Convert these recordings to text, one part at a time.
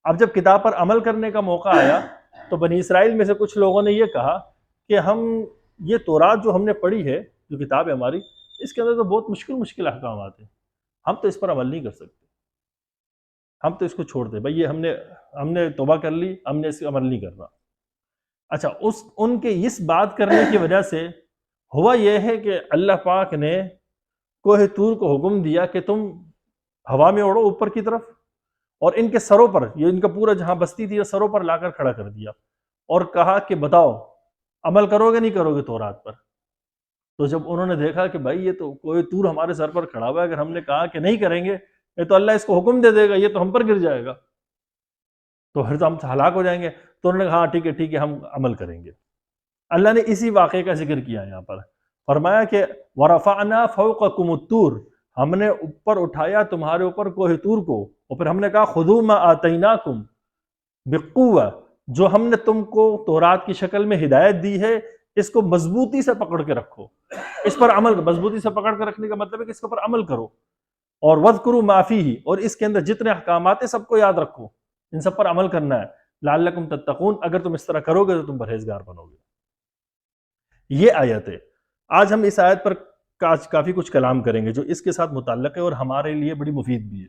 اب جب کتاب پر عمل کرنے کا موقع آیا تو بنی اسرائیل میں سے کچھ لوگوں نے یہ کہا کہ ہم یہ تورات جو ہم نے پڑھی ہے، جو کتاب ہے ہماری، اس کے اندر تو بہت مشکل مشکل احکامات ہیں، ہم تو اس پر عمل نہیں کر سکتے، ہم تو اس کو چھوڑ دیں بھائی، یہ ہم نے توبہ کر لی، ہم نے اس پر عمل نہیں کرنا۔ اچھا، ان کے اس بات کرنے کی وجہ سے ہوا یہ ہے کہ اللہ پاک نے کوہ طور کو حکم دیا کہ تم ہوا میں اڑو اوپر کی طرف، اور ان کے سروں پر، یہ ان کا پورا جہاں بستی تھی، سروں پر لا کر کھڑا کر دیا اور کہا کہ بتاؤ عمل کرو گے نہیں کرو گے تورات پر؟ تو جب انہوں نے دیکھا کہ بھائی یہ تو کوہ طور ہمارے سر پر کھڑا ہوا ہے، اگر ہم نے کہا کہ نہیں کریں گے یہ تو اللہ اس کو حکم دے دے گا، یہ تو ہم پر گر جائے گا، تو پھر تو ہم ہلاک ہو جائیں گے۔ تو انہوں نے کہا ہاں ٹھیک ہے ہم عمل کریں گے۔ اللہ نے اسی واقعے کا ذکر کیا یہاں پر، فرمایا کہ وَرَفَعْنَا فَوْقَكُمُ الطُّورَ، ہم نے اوپر اٹھایا تمہارے اوپر کوہ طور کو، اور پھر ہم نے کہا خُذُوا مَا آتَيْنَاكُمْ بِقُوَّةٍ، جو ہم نے تم کو تورات کی شکل میں ہدایت دی ہے اس کو مضبوطی سے پکڑ کے رکھو، اس پر عمل، مضبوطی سے پکڑ کے رکھنے کا مطلب ہے کہ اس کے اوپر عمل کرو، اور وَاذْكُرُوا مَا فِيهِ، اور اس کے اندر جتنے احکامات ہیں سب کو یاد رکھو، ان سب پر عمل کرنا ہے، لعلکم تتقون، اگر تم اس طرح کرو گے تو تم پرہیزگار بنو گے۔ یہ آیت ہے۔ آج ہم اس آیت پر کافی کچھ کلام کریں گے جو اس کے ساتھ متعلق ہے اور ہمارے لیے بڑی مفید بھی ہے،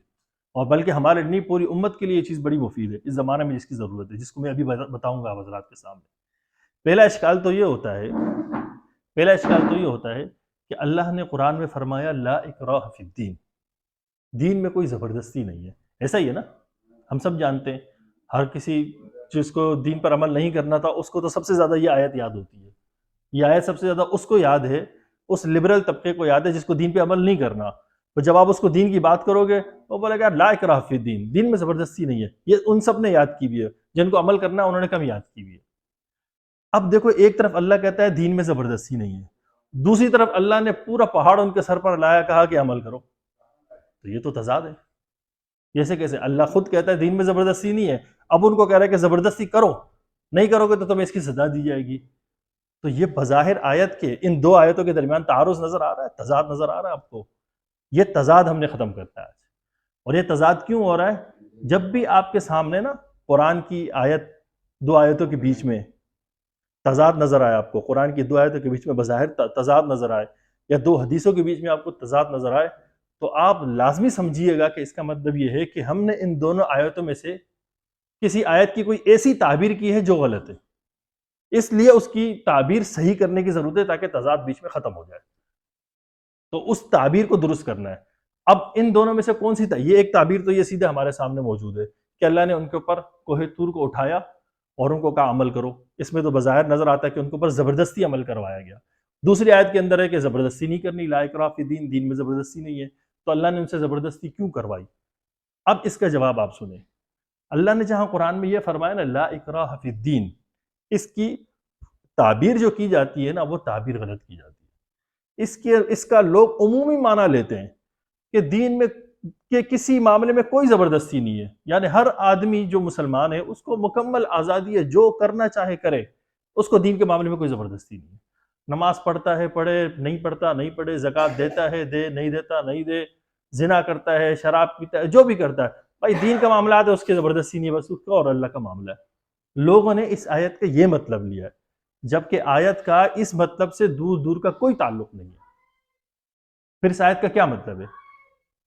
اور بلکہ ہمارے نہیں پوری امت کے لیے یہ چیز بڑی مفید ہے اس زمانے میں جس کی ضرورت ہے، جس کو میں ابھی بتاؤں گا آپ حضرات کے سامنے۔ پہلا اشکال تو یہ ہوتا ہے کہ اللہ نے قرآن میں فرمایا لا اکراہ فی الدین، دین میں کوئی زبردستی نہیں ہے۔ ایسا ہی ہے نا؟ ہم سب جانتے ہیں، ہر کسی جس کو دین پر عمل نہیں کرنا تھا اس کو تو سب سے زیادہ یہ آیت یاد ہوتی ہے، یہ آیت سب سے زیادہ اس کو یاد ہے، اس لبرل طبقے کو یاد ہے جس کو دین پہ عمل نہیں کرنا، تو جب آپ اس کو دین کی بات کرو گے وہ بولے گا لا اکراہ فی الدین، دین میں زبردستی نہیں ہے۔ یہ ان سب نے یاد کی ہوئی ہے، جن کو عمل کرنا ہے انہوں نے کم یاد کی ہوئی ہے۔ اب دیکھو، ایک طرف اللہ کہتا ہے دین میں زبردستی نہیں ہے، دوسری طرف اللہ نے پورا پہاڑ ان کے سر پر لایا، کہا کہ عمل کرو، تو یہ تو تضاد ہے۔ جیسے کیسے؟ اللہ خود کہتا ہے دین میں زبردستی نہیں ہے، اب ان کو کہہ رہا ہے کہ زبردستی کرو، نہیں کرو گے تو تمہیں اس کی سزا دی جائے گی۔ تو یہ بظاہر آیت کے ان دو آیتوں کے درمیان تعارض نظر آ رہا ہے، تضاد نظر آ رہا ہے آپ کو؟ یہ تضاد ہم نے ختم کرنا ہے آج۔ اور یہ تضاد کیوں ہو رہا ہے؟ جب بھی آپ کے سامنے نا قرآن کی آیت، دو آیتوں کے بیچ میں تضاد نظر آئے، آپ کو قرآن کی دو آیتوں کے بیچ میں بظاہر تضاد نظر آئے، یا دو حدیثوں کے بیچ میں آپ کو تضاد نظر آئے، تو آپ لازمی سمجھیے گا کہ اس کا مطلب یہ ہے کہ ہم نے ان دونوں آیتوں میں سے کسی آیت کی کوئی ایسی تعبیر کی ہے جو غلط ہے، اس لیے اس کی تعبیر صحیح کرنے کی ضرورت ہے تاکہ تضاد بیچ میں ختم ہو جائے۔ تو اس تعبیر کو درست کرنا ہے۔ اب ان دونوں میں سے کون سی یہ ایک تعبیر تو یہ سیدھے ہمارے سامنے موجود ہے کہ اللہ نے ان کے اوپر کوہ طور کو اٹھایا اور ان کو کہا عمل کرو، اس میں تو بظاہر نظر آتا ہے کہ ان کے اوپر زبردستی عمل کروایا گیا۔ دوسری آیت کے اندر ہے کہ زبردستی نہیں کرنی، لا اکراہ فی الدین، دین میں زبردستی نہیں ہے، تو اللہ نے ان سے زبردستی کیوں کروائی؟ اب اس کا جواب آپ سنیں۔ اللہ نے جہاں قرآن میں یہ فرمایا نا لا اکراہ فی الدین، اس کی تعبیر جو کی جاتی ہے نا وہ تعبیر غلط کی جاتی ہے۔ اس کا لوگ عمومی معنی لیتے ہیں کہ دین میں کہ کسی معاملے میں کوئی زبردستی نہیں ہے، یعنی ہر آدمی جو مسلمان ہے اس کو مکمل آزادی ہے، جو کرنا چاہے کرے، اس کو دین کے معاملے میں کوئی زبردستی نہیں ہے۔ نماز پڑھتا ہے پڑھے، نہیں پڑھتا نہیں پڑھے، زکوٰۃ دیتا ہے دے، نہیں دیتا نہیں دے، زنا کرتا ہے، شراب پیتا ہے، جو بھی کرتا ہے، بھائی دین کا معاملات ہے، اس کی زبردستی نہیں ہے، بس اس کا اور اللہ کا معاملہ ہے۔ لوگوں نے اس آیت کا یہ مطلب لیا ہے، جبکہ آیت کا اس مطلب سے دور دور کا کوئی تعلق نہیں ہے۔ پھر اس آیت کا کیا مطلب ہے؟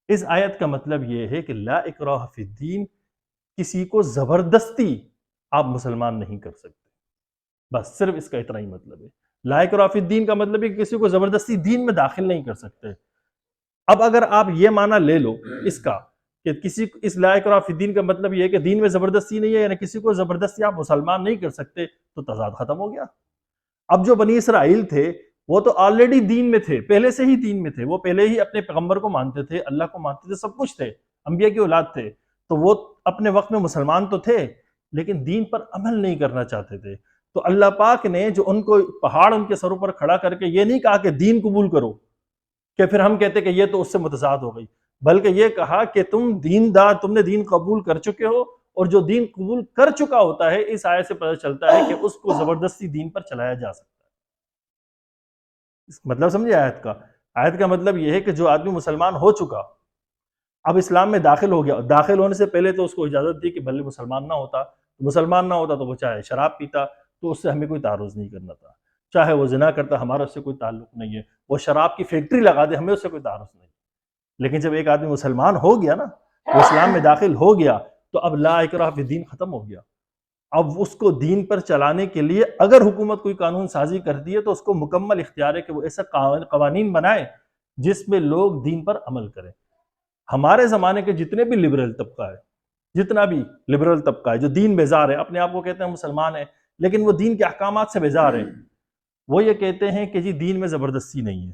اس آیت کا مطلب یہ ہے کہ لا اکراہ فی الدین، کسی کو زبردستی آپ مسلمان نہیں کر سکتے، بس صرف اس کا اتنا ہی مطلب ہے۔ لا اکراہ فی الدین کا مطلب ہے کہ کسی کو زبردستی دین میں داخل نہیں کر سکتے۔ اب اگر آپ یہ معنی لے لو اس کا کہ اس لا اکراہ فی الدین کا مطلب یہ ہے کہ دین میں زبردستی نہیں ہے، یعنی کسی کو زبردستی آپ مسلمان نہیں کر سکتے، تو تضاد ختم ہو گیا۔ اب جو بنی اسرائیل تھے وہ تو آلریڈی دین میں تھے، پہلے سے ہی دین میں تھے، وہ پہلے ہی اپنے پیغمبر کو مانتے تھے، اللہ کو مانتے تھے، سب کچھ تھے، انبیاء کی اولاد تھے، تو وہ اپنے وقت میں مسلمان تو تھے لیکن دین پر عمل نہیں کرنا چاہتے تھے۔ تو اللہ پاک نے جو ان کو پہاڑ ان کے سروں پر کھڑا کر کے یہ نہیں کہا کہ دین قبول کرو، کہ پھر ہم کہتے کہ یہ تو اس سے متضاد ہو گئی، بلکہ یہ کہا کہ تم دیندار، تم نے دین قبول کر چکے ہو، اور جو دین قبول کر چکا ہوتا ہے اس آیت سے پتہ چلتا ہے کہ اس کو زبردستی دین پر چلایا جا سکتا ہے۔ مطلب سمجھے آیت کا؟ آیت کا مطلب یہ ہے کہ جو آدمی مسلمان ہو چکا اب اسلام میں داخل ہو گیا، داخل ہونے سے پہلے تو اس کو اجازت دی کہ بھلے مسلمان نہ ہوتا، تو وہ چاہے شراب پیتا تو اس سے ہمیں کوئی تعرض نہیں کرنا تھا، چاہے وہ زنا کرتا ہمارا اس سے کوئی تعلق نہیں ہے، وہ شراب کی فیکٹری لگا دے ہمیں اس سے کوئی تعرض نہیں۔ لیکن جب ایک آدمی مسلمان ہو گیا نا، وہ اسلام میں داخل ہو گیا، تو اب لا اکراہ فی الدین ختم ہو گیا۔ اب اس کو دین پر چلانے کے لیے اگر حکومت کوئی قانون سازی کرتی ہے تو اس کو مکمل اختیار ہے کہ وہ ایسا قوانین بنائے جس میں لوگ دین پر عمل کریں۔ ہمارے زمانے کے جتنے بھی لبرل طبقہ ہے، جتنا بھی لبرل طبقہ ہے جو دین بیزار ہے، اپنے آپ کو کہتے ہیں مسلمان ہیں لیکن وہ دین کے احکامات سے بیزار ہیں، وہ یہ کہتے ہیں کہ جی دین میں زبردستی نہیں ہے۔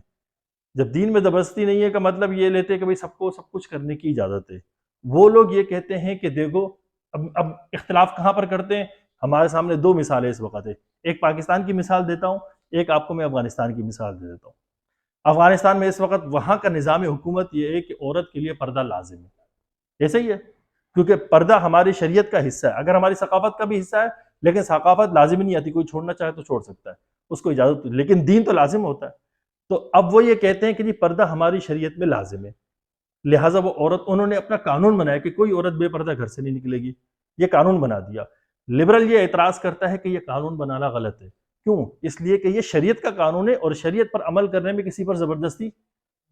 جب دین میں زبردستی نہیں ہے کا مطلب یہ لیتے ہیں کہ بھئی سب کو سب کچھ کرنے کی اجازت ہے۔ وہ لوگ یہ کہتے ہیں کہ دیکھو اب اختلاف کہاں پر کرتے ہیں؟ ہمارے سامنے دو مثالیں اس وقت ہے، ایک پاکستان کی مثال دیتا ہوں، ایک آپ کو میں افغانستان کی مثال دے دیتا ہوں۔ افغانستان میں اس وقت وہاں کا نظام حکومت یہ ہے کہ عورت کے لیے پردہ لازم ہے، ایسا ہی ہے، کیونکہ پردہ ہماری شریعت کا حصہ ہے، اگر ہماری ثقافت کا بھی حصہ ہے لیکن ثقافت لازم نہیں آتی، کوئی چھوڑنا چاہے تو چھوڑ سکتا ہے، اس کو اجازت، لیکن دین تو لازم ہوتا ہے۔ تو اب وہ یہ کہتے ہیں کہ جی پردہ ہماری شریعت میں لازم ہے، لہٰذا وہ عورت، انہوں نے اپنا قانون بنایا کہ کوئی عورت بے پردہ گھر سے نہیں نکلے گی، یہ قانون بنا دیا۔ لبرل یہ اعتراض کرتا ہے کہ یہ قانون بنانا غلط ہے، کیوں؟ اس لیے کہ یہ شریعت کا قانون ہے اور شریعت پر عمل کرنے میں کسی پر زبردستی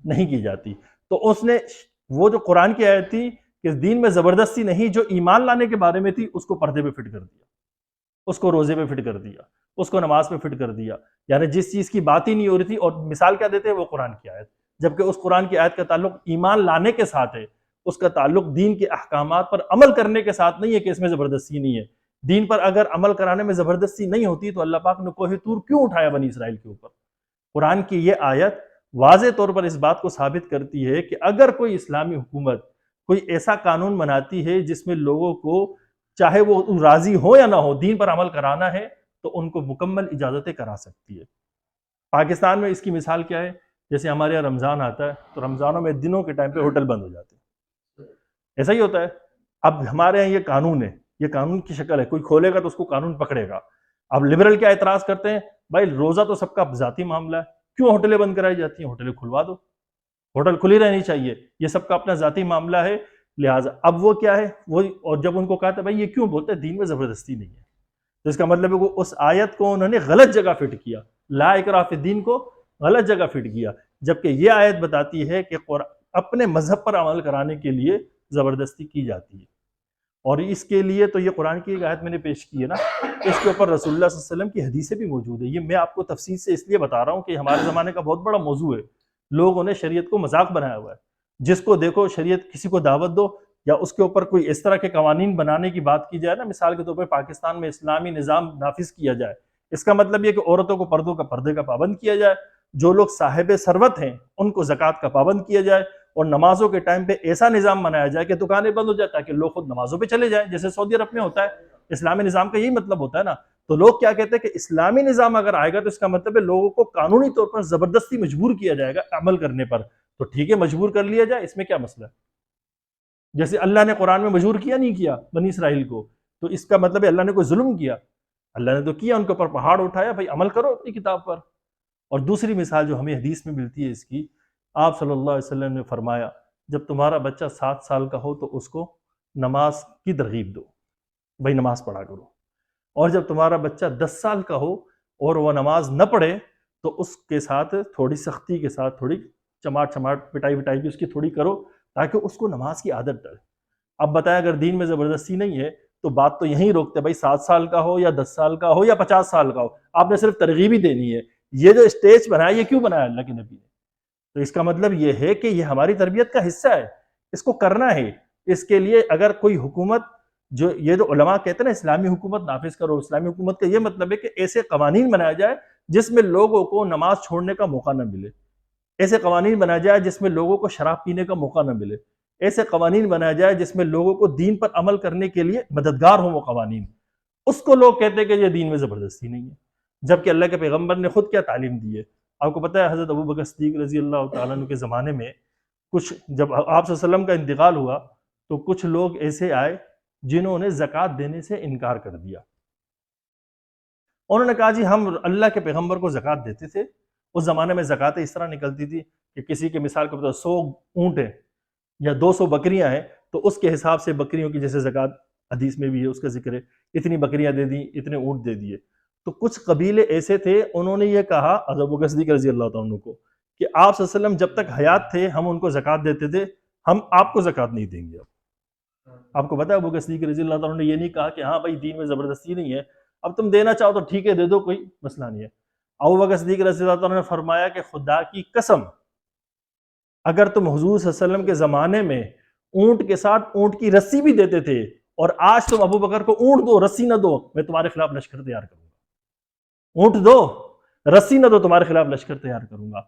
نہیں کی جاتی۔ تو اس نے وہ جو قرآن کی آیت تھی کہ دین میں زبردستی نہیں، جو ایمان لانے کے بارے میں تھی، اس کو پردے پہ فٹ کر دیا، اس کو روزے پہ فٹ کر دیا، اس کو نماز پہ فٹ کر دیا، یعنی جس چیز کی بات ہی نہیں ہو رہی تھی، اور مثال کیا دیتے ہیں؟ وہ قرآن کی آیت، جبکہ اس قرآن کی آیت کا تعلق ایمان لانے کے ساتھ ہے، اس کا تعلق دین کے احکامات پر عمل کرنے کے ساتھ نہیں ہے کہ اس میں زبردستی نہیں ہے۔ دین پر اگر عمل کرانے میں زبردستی نہیں ہوتی تو اللہ پاک نے کوہ طور کیوں اٹھایا بنی اسرائیل کے اوپر؟ قرآن کی یہ آیت واضح طور پر اس بات کو ثابت کرتی ہے کہ اگر کوئی اسلامی حکومت کوئی ایسا قانون بناتی ہے جس میں لوگوں کو، چاہے وہ راضی ہو یا نہ ہو، دین پر عمل کرانا ہے تو ان کو مکمل اجازتیں کرا سکتی ہے۔ پاکستان میں اس کی مثال کیا ہے؟ جیسے ہمارے یہاں رمضان آتا ہے تو رمضانوں میں دنوں کے ٹائم پہ ہوٹل بند ہو جاتے ہیں، ایسا ہی ہوتا ہے۔ اب ہمارے یہاں یہ قانون ہے، یہ قانون کی شکل ہے، کوئی کھولے گا تو اس کو قانون پکڑے گا۔ اب لبرل کیا اعتراض کرتے ہیں؟ بھائی روزہ تو سب کا ذاتی معاملہ ہے، کیوں ہوٹلیں بند کرائی جاتی ہیں؟ ہوٹلیں کھلوا دو، ہوٹل کھلی رہنی چاہیے، یہ سب کا اپنا ذاتی معاملہ ہے۔ لہٰذا اب وہ کیا ہے، وہ اور جب ان کو کہا تھا بھائی یہ کیوں بولتے ہیں دین میں زبردستی نہیں ہے، تو اس کا مطلب ہے کہ اس آیت کو انہوں نے غلط جگہ فٹ کیا، لا اکراہ فی الدین کو غلط جگہ فٹ کیا، جبکہ یہ آیت بتاتی ہے کہ اپنے مذہب پر عمل کرانے کے لیے زبردستی کی جاتی ہے۔ اور اس کے لیے تو یہ قرآن کی ایک آیت میں نے پیش کی ہے نا، اس کے اوپر رسول اللہ صلی اللہ علیہ وسلم کی حدیثیں بھی موجود ہیں۔ یہ میں آپ کو تفصیل سے اس لیے بتا رہا ہوں کہ ہمارے زمانے کا بہت بڑا موضوع ہے، لوگوں نے شریعت کو مذاق بنایا ہوا ہے، جس کو دیکھو شریعت، کسی کو دعوت دو یا اس کے اوپر کوئی اس طرح کے قوانین بنانے کی بات کی جائے نا، مثال کے طور پر پاکستان میں اسلامی نظام نافذ کیا جائے، اس کا مطلب یہ کہ عورتوں کو پردے کا پابند کیا جائے، جو لوگ صاحب ثروت ہیں ان کو زکوٰۃ کا پابند کیا جائے، اور نمازوں کے ٹائم پہ ایسا نظام بنایا جائے کہ دکانیں بند ہو جائے تاکہ لوگ خود نمازوں پہ چلے جائیں، جیسے سعودی عرب میں ہوتا ہے۔ اسلامی نظام کا یہی مطلب ہوتا ہے نا۔ تو لوگ کیا کہتے ہیں کہ اسلامی نظام اگر آئے گا تو اس کا مطلب ہے لوگوں کو قانونی طور پر زبردستی مجبور کیا جائے گا عمل کرنے پر، تو ٹھیک ہے مجبور کر لیا جائے، اس میں کیا مسئلہ ہے؟ جیسے اللہ نے قرآن میں مجبور کیا نہیں کیا بنی اسرائیل کو، تو اس کا مطلب ہے اللہ نے کوئی ظلم کیا؟ اللہ نے تو کیا، ان کے اوپر پہاڑ اٹھایا، بھائی عمل کرو اپنی کتاب پر۔ اور دوسری مثال جو ہمیں حدیث میں ملتی ہے اس کی، آپ صلی اللہ علیہ وسلم نے فرمایا جب تمہارا بچہ 7 سال کا ہو تو اس کو نماز کی ترغیب دو، بھائی نماز پڑھا کرو، اور جب تمہارا بچہ 10 سال کا ہو اور وہ نماز نہ پڑھے تو اس کے ساتھ تھوڑی سختی کے ساتھ، تھوڑی چماٹ پٹائی بھی اس کی تھوڑی کرو تاکہ اس کو نماز کی عادت ڈالے۔ اب بتایا اگر دین میں زبردستی نہیں ہے تو بات تو یہیں روکتے، بھائی 7 سال کا ہو یا 10 سال کا ہو یا 50 سال کا ہو، آپ نے صرف ترغیب ہی دینی ہے۔ یہ جو اسٹیج بنایا یہ کیوں بنایا اللہ کے نبی نے؟ تو اس کا مطلب یہ ہے کہ یہ ہماری تربیت کا حصہ ہے، اس کو کرنا ہے۔ اس کے لیے اگر کوئی حکومت، جو یہ جو علماء کہتے ہیں نا اسلامی حکومت نافذ کرو، اسلامی حکومت کا یہ مطلب ہے کہ ایسے قوانین بنایا جائے جس میں لوگوں کو نماز چھوڑنے کا موقع نہ ملے، ایسے قوانین بنایا جائے جس میں لوگوں کو شراب پینے کا موقع نہ ملے، ایسے قوانین بنایا جائے جس میں لوگوں کو دین پر عمل کرنے کے لیے مددگار ہوں وہ قوانین۔ اس کو لوگ کہتے ہیں کہ یہ دین میں زبردستی نہیں ہے، جبکہ اللہ کے پیغمبر نے خود کیا تعلیم دی ہے؟ آپ کو پتہ ہے حضرت ابو بکر صدیق رضی اللہ تعالیٰ عنہ کے زمانے میں جب آپ صلی اللہ علیہ وسلم کا انتقال ہوا تو کچھ لوگ ایسے آئے جنہوں نے زکوٰۃ دینے سے انکار کر دیا۔ انہوں نے کہا جی ہم اللہ کے پیغمبر کو زکوٰۃ دیتے تھے، اس زمانے میں زکوٰۃیں اس طرح نکلتی تھی کہ کسی کے مثال کے طور 100 اونٹ ہیں یا 200 بکریاں ہیں تو اس کے حساب سے بکریوں کی جیسے زکوٰۃ حدیث میں بھی ہے، اس کا ذکر ہے، اتنی بکریاں دے دیں، اتنے اونٹ دے دیے. تو کچھ قبیلے ایسے تھے، انہوں نے یہ کہا حضرت ابوبکر صدیق رضی اللہ تعالیٰ عنہ کو کہ آپ صلی اللہ علیہ وسلم جب تک حیات تھے ہم ان کو زکوٰۃ دیتے تھے، ہم آپ کو زکوٰۃ نہیں دیں گے. آپ کو پتہ ہے ابوبکر صدیق رضی اللہ تعالیٰ عنہ نے یہ نہیں کہا کہ ہاں بھائی دین میں زبردستی نہیں ہے، اب تم دینا چاہو تو ٹھیک ہے دے دو، کوئی مسئلہ نہیں ہے. ابوبکر صدیق رضی اللہ تعالیٰ عنہ نے فرمایا کہ خدا کی قسم اگر تم حضور صلی اللہ علیہ وسلم کے زمانے میں اونٹ کے ساتھ اونٹ کی رسی بھی دیتے تھے اور آج تم ابو بکر کو اونٹ دو رسی نہ دو، میں تمہارے خلاف لشکر تیار کروں گا. اونٹ دو رسی نہ دو، تمہارے خلاف لشکر تیار کروں گا.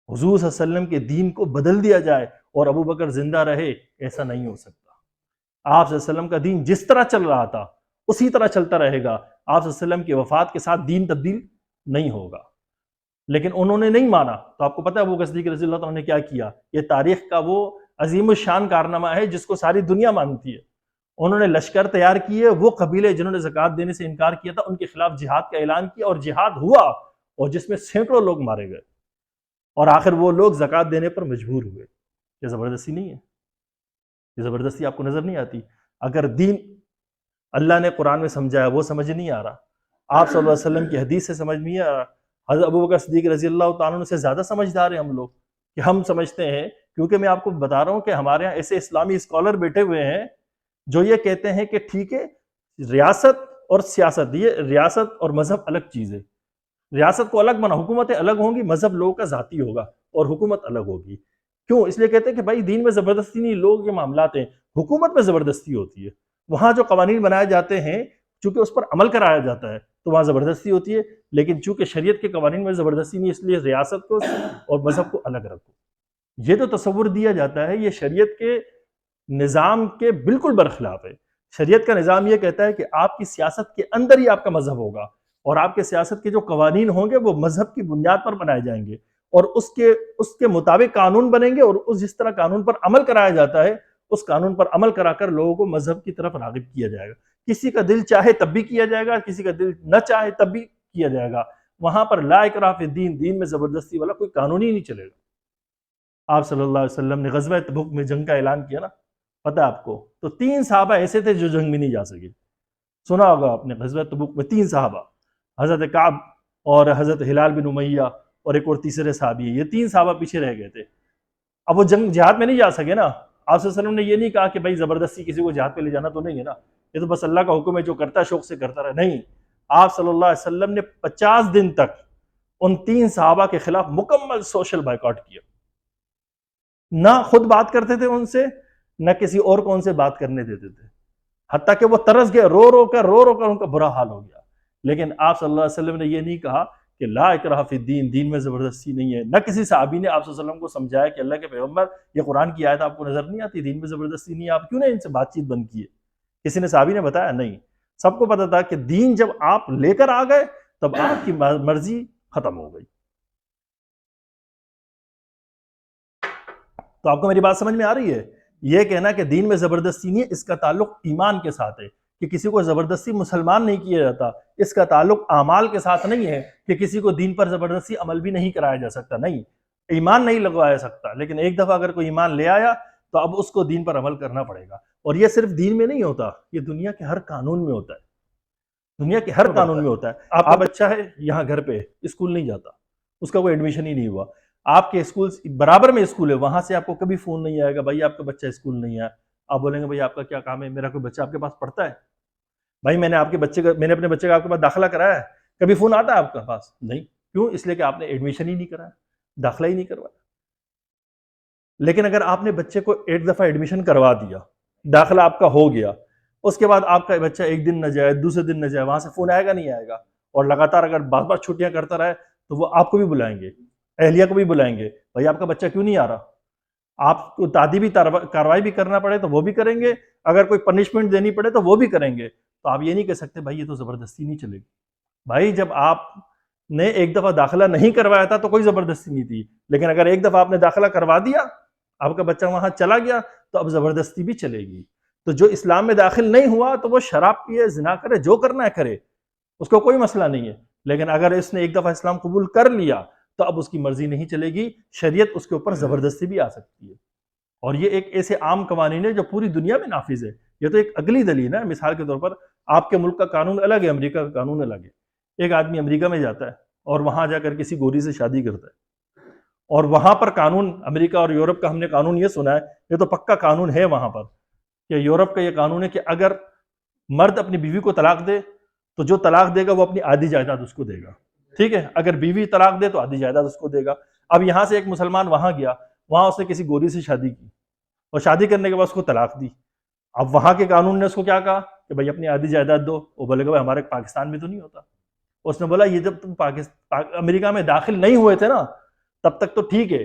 حضور صلی اللہ علیہ وسلم کے دین کو بدل دیا جائے اور ابو بکر زندہ رہے، ایسا نہیں ہو سکتا. آپ صلی اللہ علیہ وسلم کا دین جس طرح چل رہا تھا اسی طرح چلتا رہے گا. آپ صلی اللہ علیہ وسلم کی وفات کے ساتھ دین تبدیل نہیں ہوگا. لیکن انہوں نے نہیں مانا. تو آپ کو پتہ ہے ابو بکر صدیق رضی اللہ تعالیٰ نے کیا کیا؟ یہ تاریخ کا وہ عظیم الشان کارنامہ ہے جس کو ساری دنیا مانتی ہے. انہوں نے لشکر تیار کیے، وہ قبیلے جنہوں نے زکوٰۃ دینے سے انکار کیا تھا ان کے خلاف جہاد کا اعلان کیا، اور جہاد ہوا اور جس میں سینکڑوں لوگ مارے گئے، اور آخر وہ لوگ زکوٰۃ دینے پر مجبور ہوئے. یہ زبردستی نہیں ہے؟ یہ زبردستی آپ کو نظر نہیں آتی؟ اگر دین اللہ نے قرآن میں سمجھایا وہ سمجھ نہیں آ رہا، آپ صلی اللہ علیہ وسلم کی حدیث سے سمجھ نہیں آ رہا، حضرت ابوبکر صدیق رضی اللہ تعالیٰ عنہ سے زیادہ سمجھدار ہیں ہم لوگ. کہ ہم سمجھتے ہیں، کیونکہ میں آپ کو بتا رہا ہوں کہ ہمارے یہاں ایسے اسلامی اسکالر بیٹھے ہوئے ہیں جو یہ کہتے ہیں کہ ٹھیک ہے ریاست اور سیاست، یہ ریاست اور مذہب الگ چیز ہے. ریاست کو الگ بنا، حکومتیں الگ ہوں گی، مذہب لوگوں کا ذاتی ہوگا اور حکومت الگ ہوگی. کیوں؟ اس لیے کہتے ہیں کہ بھائی دین میں زبردستی نہیں، لوگ یہ معاملات ہیں. حکومت میں زبردستی ہوتی ہے، وہاں جو قوانین بنائے جاتے ہیں چونکہ اس پر عمل کرایا جاتا ہے تو وہاں زبردستی ہوتی ہے. لیکن چونکہ شریعت کے قوانین میں زبردستی نہیں، اس لیے ریاست کو اور مذہب کو الگ رکھو. یہ تو تصور دیا جاتا ہے، یہ شریعت کے نظام کے بالکل برخلاف ہے. شریعت کا نظام یہ کہتا ہے کہ آپ کی سیاست کے اندر ہی آپ کا مذہب ہوگا، اور آپ کے سیاست کے جو قوانین ہوں گے وہ مذہب کی بنیاد پر بنائے جائیں گے، اور اس کے مطابق قانون بنیں گے، اور جس طرح قانون پر عمل کرایا جاتا ہے اس قانون پر عمل کرا کر لوگوں کو مذہب کی طرف راغب کیا جائے گا. کسی کا دل چاہے تب بھی کیا جائے گا، کسی کا دل نہ چاہے تب بھی کیا جائے گا. وہاں پر لا اکراہ فی الدین، دین میں زبردستی والا کوئی قانون ہی نہیں چلے گا. آپ صلی اللہ علیہ وسلم نے غزوہ تبوک میں جنگ کا اعلان کیا نا، پتہ آپ کو؟ تو 3 صحابہ ایسے تھے جو جنگ میں نہیں جا سکے. سنا ہوگا آپ نے، غزوہ تبوک میں 3 صحابہ، حضرت کعب اور حضرت ہلال بن امیہ اور ایک اور تیسرے صحابی ہیں، یہ 3 صحابہ پیچھے رہ گئے تھے. اب وہ جہاد میں نہیں جا سکے نا. آپ صلی اللہ علیہ وسلم نے یہ نہیں کہا کہ بھائی زبردستی کسی کو جہاد پہ لے جانا تو نہیں ہے نا، یہ تو بس اللہ کا حکم ہے، جو کرتا ہے شوق سے کرتا رہے. نہیں، آپ صلی اللہ علیہ وسلم نے 50 دن تک ان 3 صحابہ کے خلاف مکمل سوشل بائیکاٹ کیا. نہ خود بات کرتے تھے ان سے، نہ کسی اور کو ان سے بات کرنے دیتے تھے، حتیٰ کہ وہ ترس گئے، رو رو کر ان کا برا حال ہو گیا. لیکن آپ صلی اللہ علیہ وسلم نے یہ نہیں کہا کہ لا اکراہ فی الدین، دین میں زبردستی نہیں ہے. نہ کسی صحابی نے آپ صلی اللہ علیہ وسلم کو سمجھایا کہ اللہ کے پیغمبر یہ قرآن کی آیت آپ کو نظر نہیں آتی، دین میں زبردستی نہیں ہے، آپ کیوں نے ان سے بات چیت بند کی ہے؟ کسی نے صحابی نے بتایا؟ نہیں. سب کو پتا تھا کہ دین جب آپ لے کر آ گئے تب آپ کی مرضی ختم ہو گئی. تو آپ کو میری بات سمجھ میں آ رہی ہے؟ یہ کہنا کہ دین میں زبردستی نہیں ہے، اس کا تعلق ایمان کے ساتھ ہے کہ کسی کو زبردستی مسلمان نہیں کیا جاتا. اس کا تعلق اعمال کے ساتھ نہیں ہے کہ کسی کو دین پر زبردستی عمل بھی نہیں کرایا جا سکتا. نہیں، ایمان نہیں لگوایا سکتا، لیکن ایک دفعہ اگر کوئی ایمان لے آیا تو اب اس کو دین پر عمل کرنا پڑے گا. اور یہ صرف دین میں نہیں ہوتا، یہ دنیا کے ہر قانون میں ہوتا ہے. دنیا کے ہر قانون میں ہوتا ہے. آپ کا بچہ ہے یہاں گھر پہ، اسکول نہیں جاتا، اس کا کوئی ایڈمیشن ہی نہیں ہوا، آپ کے اسکول برابر میں اسکول ہے، وہاں سے آپ کو کبھی فون نہیں آئے گا بھائی آپ کا بچہ اسکول نہیں آیا. آپ بولیں گے بھائی آپ کا کیا کام ہے، میرا کوئی بچہ آپ کے پاس پڑھتا ہے؟ بھائی میں نے اپنے بچے کا آپ کے پاس داخلہ کرایا ہے، کبھی فون آتا ہے آپ کے پاس؟ نہیں. کیوں؟ اس لیے کہ آپ نے ایڈمیشن ہی نہیں کرایا، داخلہ ہی نہیں کروایا. لیکن اگر آپ نے بچے کو ایک دفعہ ایڈمیشن کروا دیا، داخلہ آپ کا ہو گیا، اس کے بعد آپ کا بچہ ایک دن نہ جائے، دوسرے دن نہ جائے، وہاں سے فون آئے گا نہیں آئے گا؟ اور لگاتار اگر بار بار چھٹیاں کرتا رہے تو وہ آپ کو بھی بلائیں گے، اہلیہ کو بھی بلائیں گے، بھائی آپ کا بچہ کیوں نہیں آ رہا؟ آپ کو تعدیبی کارروائی بھی کرنا پڑے تو وہ بھی کریں گے، اگر کوئی پنشمنٹ دینی پڑے تو وہ بھی کریں گے. تو آپ یہ نہیں کہہ سکتے بھائی یہ تو زبردستی نہیں چلے گی. بھائی جب آپ نے ایک دفعہ داخلہ نہیں کروایا تھا تو کوئی زبردستی نہیں تھی، لیکن اگر ایک دفعہ آپ نے داخلہ کروا دیا، آپ کا بچہ وہاں چلا گیا، تو اب زبردستی بھی چلے گی. تو جو اسلام میں داخل نہیں ہوا تو وہ شراب پیے، زنا کرے، جو کرنا ہے کرے، اس کو کوئی مسئلہ نہیں ہے. لیکن اگر اس نے ایک دفعہ اسلام قبول کر لیا تو اب اس کی مرضی نہیں چلے گی، شریعت اس کے اوپر زبردستی بھی آ سکتی ہے. اور یہ ایک ایسے عام قوانین ہے جو پوری دنیا میں نافذ ہے. یہ تو ایک اگلی دلیل ہے. مثال کے طور پر آپ کے ملک کا قانون الگ ہے، امریکہ کا قانون الگ ہے. ایک آدمی امریکہ میں جاتا ہے اور وہاں جا کر کسی گوری سے شادی کرتا ہے، اور وہاں پر قانون امریکہ اور یورپ کا ہم نے قانون یہ سنا ہے، یہ تو پکا قانون ہے وہاں پر کہ یورپ کا یہ قانون ہے کہ اگر مرد اپنی بیوی کو طلاق دے تو جو طلاق دے گا وہ اپنی آدھی جائیداد اس کو دے گا. ٹھیک ہے، اگر بیوی طلاق دے تو آدھی جائیداد اس کو دے گا. اب یہاں سے ایک مسلمان وہاں گیا، وہاں اس نے کسی گوری سے شادی کی اور شادی کرنے کے بعد اس کو طلاق دی. اب وہاں کے قانون نے اس کو کیا کہا کہ بھائی اپنی آدھی جائیداد دو. وہ بولے گا بھائی ہمارے پاکستان میں تو نہیں ہوتا. اس نے بولا یہ جب تم امریکہ میں داخل نہیں ہوئے تھے نا تب تک تو ٹھیک ہے،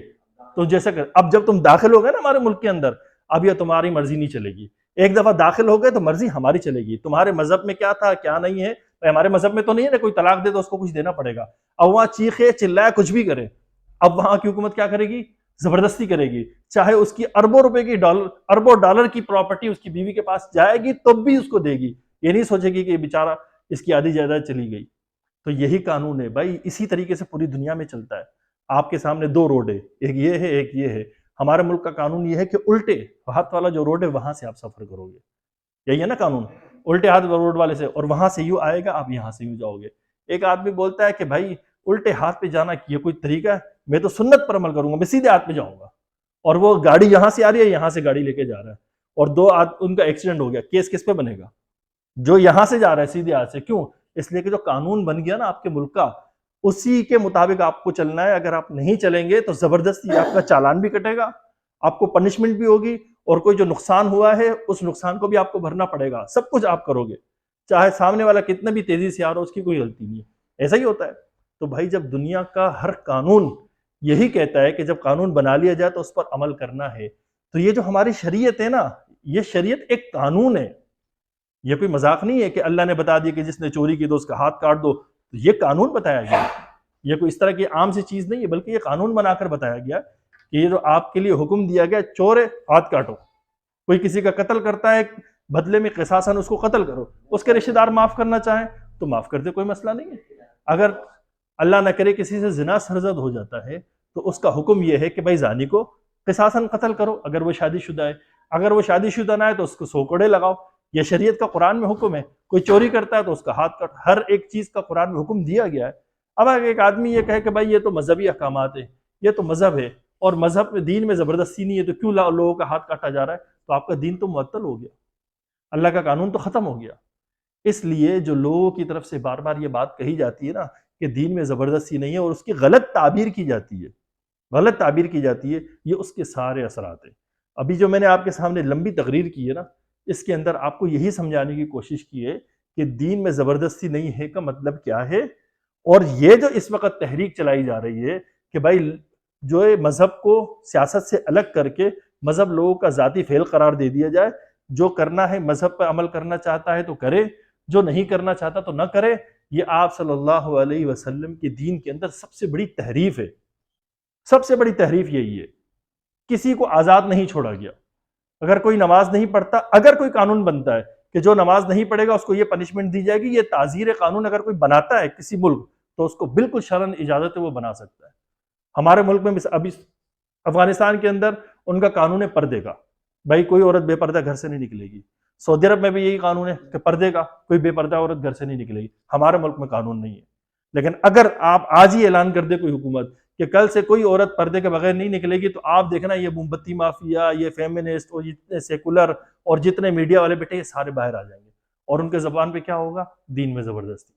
تو جیسے اب جب تم داخل ہو گئے نا ہمارے ملک کے اندر، اب یہ تمہاری مرضی نہیں چلے گی. ایک دفعہ داخل ہو گئے تو مرضی ہماری چلے گی. تمہارے مذہب میں کیا تھا کیا نہیں ہے، ہمارے مذہب میں تو نہیں ہے نا کوئی طلاق دے تو اس کو کچھ دینا پڑے گا. اب وہاں چیخے چلائے کچھ بھی کرے، اب وہاں کی حکومت کیا کرے گی؟ زبردستی کرے گی. چاہے اس کی اربوں روپے کی اربوں ڈالر کی پراپرٹی اس کی بیوی کے پاس جائے گی تب بھی اس کو دے گی. یہ نہیں سوچے گی کہ بیچارہ اس کی آدھی جائیداد چلی گئی. تو یہی قانون ہے بھائی. اسی طریقے سے پوری دنیا میں چلتا ہے. آپ کے سامنے دو روڈ ہے، ایک یہ ہے ایک یہ ہے. ہمارے ملک کا قانون یہ ہے کہ الٹے ہاتھ والا جو روڈ ہے وہاں سے آپ سفر کرو گے. یہی ہے نا قانون، الٹے ہاتھ روڈ والے سے، اور وہاں سے یوں آئے گا آپ یہاں سے یوں جاؤ گے. ایک آدمی بولتا ہے کہ بھائی الٹے ہاتھ پہ جانا یہ کوئی طریقہ ہے؟ میں تو سنت پر عمل کروں گا، میں سیدھے ہاتھ پہ جاؤں گا. اور وہ گاڑی یہاں سے آ رہی ہے، یہاں سے گاڑی لے کے جا رہا ہے، اور ان کا ایکسیڈنٹ ہو گیا. کیس کس پہ بنے گا؟ جو یہاں سے جا رہا ہے سیدھے ہاتھ سے. کیوں؟ اس لیے کہ جو قانون بن گیا نا آپ کے ملک کا، اسی کے مطابق آپ کو چلنا ہے. اگر آپ نہیں چلیں گے تو زبردستی آپ کا چالان بھی کٹے گا، آپ کو پنشمنٹ بھی ہوگی، اور کوئی جو نقصان ہوا ہے اس نقصان کو بھی آپ کو بھرنا پڑے گا. سب کچھ آپ کرو گے، چاہے سامنے والا کتنا بھی تیزی سے آ رہا ہو، اس کی کوئی غلطی نہیں ہے. ایسا ہی ہوتا ہے. تو بھائی جب دنیا کا ہر قانون یہی کہتا ہے کہ جب قانون بنا لیا جائے تو اس پر عمل کرنا ہے، تو یہ جو ہماری شریعت ہے نا، یہ شریعت ایک قانون ہے. یہ کوئی مذاق نہیں ہے کہ اللہ نے بتا دیا کہ جس نے چوری کی تو اس کا ہاتھ کاٹ دو. یہ قانون بتایا گیا. یہ کوئی اس طرح کی عام سی چیز نہیں ہے، بلکہ یہ قانون بنا کر بتایا گیا کہ یہ جو آپ کے لیے حکم دیا گیا، چور ہے ہاتھ کاٹو. کوئی کسی کا قتل کرتا ہے بدلے میں قصاصاً اس کو قتل کرو. اس کے رشتہ دار معاف کرنا چاہیں تو معاف کر دے، کوئی مسئلہ نہیں ہے. اگر اللہ نہ کرے کسی سے زنا سرزد ہو جاتا ہے تو اس کا حکم یہ ہے کہ بھائی زانی کو قصاصاً قتل کرو اگر وہ شادی شدہ ہے. اگر وہ شادی شدہ نہ ہے تو اس کو 100 کوڑے لگاؤ. یہ شریعت کا قرآن میں حکم ہے. کوئی چوری کرتا ہے تو اس کا ہاتھ کاٹ. ہر ایک چیز کا قرآن میں حکم دیا گیا ہے. اب اگر ایک آدمی یہ کہے کہ بھائی یہ تو مذہبی احکامات ہیں، یہ تو مذہب ہے، اور مذہب میں دین میں زبردستی نہیں ہے، تو کیوں لوگوں کا ہاتھ کاٹا جا رہا ہے؟ تو آپ کا دین تو معطل ہو گیا، اللہ کا قانون تو ختم ہو گیا. اس لیے جو لوگوں کی طرف سے بار بار یہ بات کہی جاتی ہے نا کہ دین میں زبردستی نہیں ہے، اور اس کی غلط تعبیر کی جاتی ہے، غلط تعبیر کی جاتی ہے، یہ اس کے سارے اثرات ہیں. ابھی جو میں نے آپ کے سامنے لمبی تقریر کی ہے نا، اس کے اندر آپ کو یہی سمجھانے کی کوشش کی ہے کہ دین میں زبردستی نہیں ہے کا مطلب کیا ہے. اور یہ جو اس وقت تحریک چلائی جا رہی ہے کہ بھائی جو مذہب کو سیاست سے الگ کر کے مذہب لوگوں کا ذاتی فعل قرار دے دیا جائے، جو کرنا ہے مذہب پر عمل کرنا چاہتا ہے تو کرے، جو نہیں کرنا چاہتا تو نہ کرے، یہ آپ صلی اللہ علیہ وسلم کے دین کے اندر سب سے بڑی تحریف ہے. سب سے بڑی تحریف یہی ہے. کسی کو آزاد نہیں چھوڑا گیا. اگر کوئی نماز نہیں پڑھتا، اگر کوئی قانون بنتا ہے کہ جو نماز نہیں پڑھے گا اس کو یہ پنشمنٹ دی جائے گی، یہ تعزیر قانون اگر کوئی بناتا ہے کسی ملک تو اس کو بالکل شرعاً اجازت ہے وہ بنا سکتا ہے. ہمارے ملک میں ابھی افغانستان کے اندر ان کا قانون ہے پردے کا. بھائی کوئی عورت بے پردہ گھر سے نہیں نکلے گی. سعودی عرب میں بھی یہی قانون ہے کہ پردے کا، کوئی بے پردہ عورت گھر سے نہیں نکلے گی. ہمارے ملک میں قانون نہیں ہے. لیکن اگر آپ آج ہی اعلان کر دے کوئی حکومت کہ کل سے کوئی عورت پردے کے بغیر نہیں نکلے گی، تو آپ دیکھنا یہ موم بتی مافیا، یہ فیمنسٹ اور جتنے سیکولر اور جتنے میڈیا والے بیٹے یہ سارے باہر آ جائیں گے، اور ان کے زبان پہ کیا ہوگا؟ دین میں زبردستی.